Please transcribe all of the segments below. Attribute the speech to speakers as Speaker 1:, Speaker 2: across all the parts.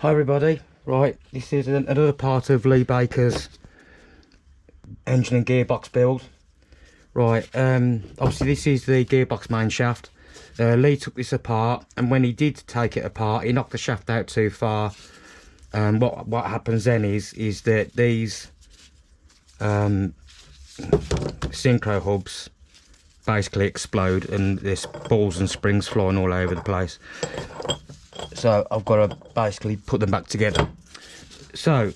Speaker 1: Hi everybody, right, this is another part of Lee Baker's engine and gearbox build. Right, obviously this is the gearbox main shaft. Lee took this apart, and when he did take it apart, he knocked the shaft out too far. What happens then is that these Synchro hubs basically explode, and there's balls and springs flying all over the place. So I've got to basically put them back together. So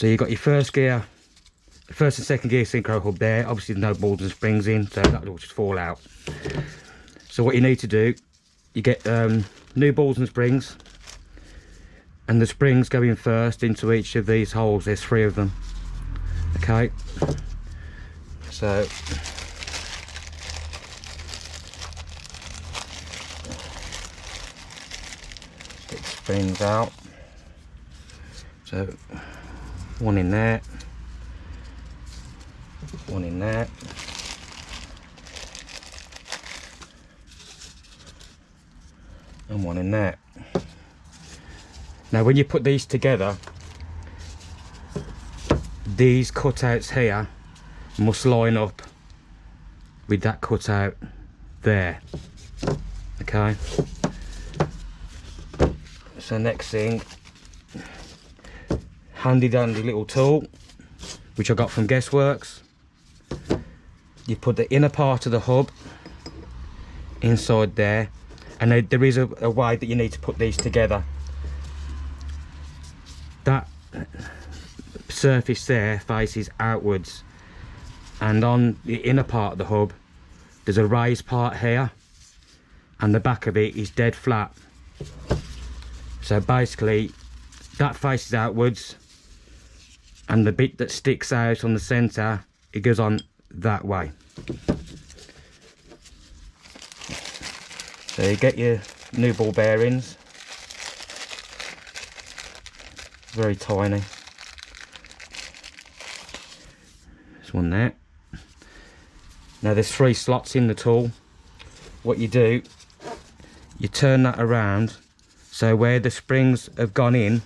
Speaker 1: you've got your first and second gear Synchro hub there. Obviously there's no balls and springs in, so that will just fall out. So what you need to do, you get new balls and springs, and the springs go in first into each of these holes. There's 3 of them. Okay, so springs out, so one in there, one in there, and one in there. Now when you put these together, these cutouts here must line up with that cutout there. Okay, so next thing, handy dandy little tool which I got from Guessworks. You put the inner part of the hub inside there, and there is a way that you need to put these together. That surface there faces outwards, and on the inner part of the hub there's a raised part here, and the back of it is dead flat. So basically that faces outwards, and the bit that sticks out on the centre, it goes on that way. So you get your new ball bearings, very tiny. There's one there. Now there's 3 slots in the tool. What you do, you turn that around so where the springs have gone in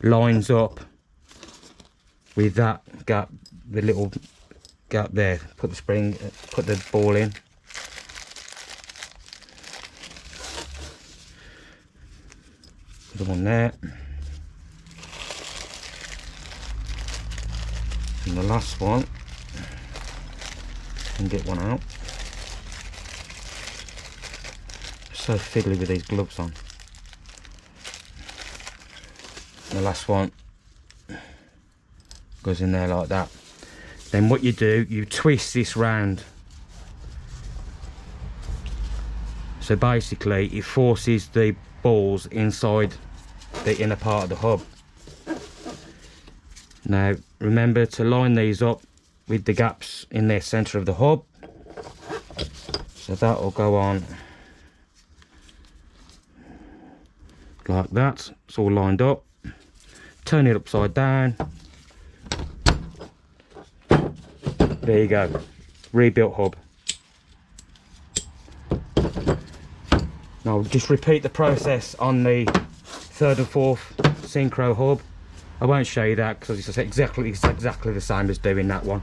Speaker 1: lines up with that gap, the little gap there. Put the ball in. The one there. And the last one, and get one out. So fiddly with these gloves on. The last one goes in there like that. Then what you do, you twist this round. So basically it forces the balls inside the inner part of the hub. Now remember to line these up with the gaps in the centre of the hub. So that will go on like that. It's all lined up. Turn it upside down. There you go, rebuilt hub. Now just repeat the process on the 3rd and 4th Synchro hub. I won't show you that because it's exactly the same as doing that one.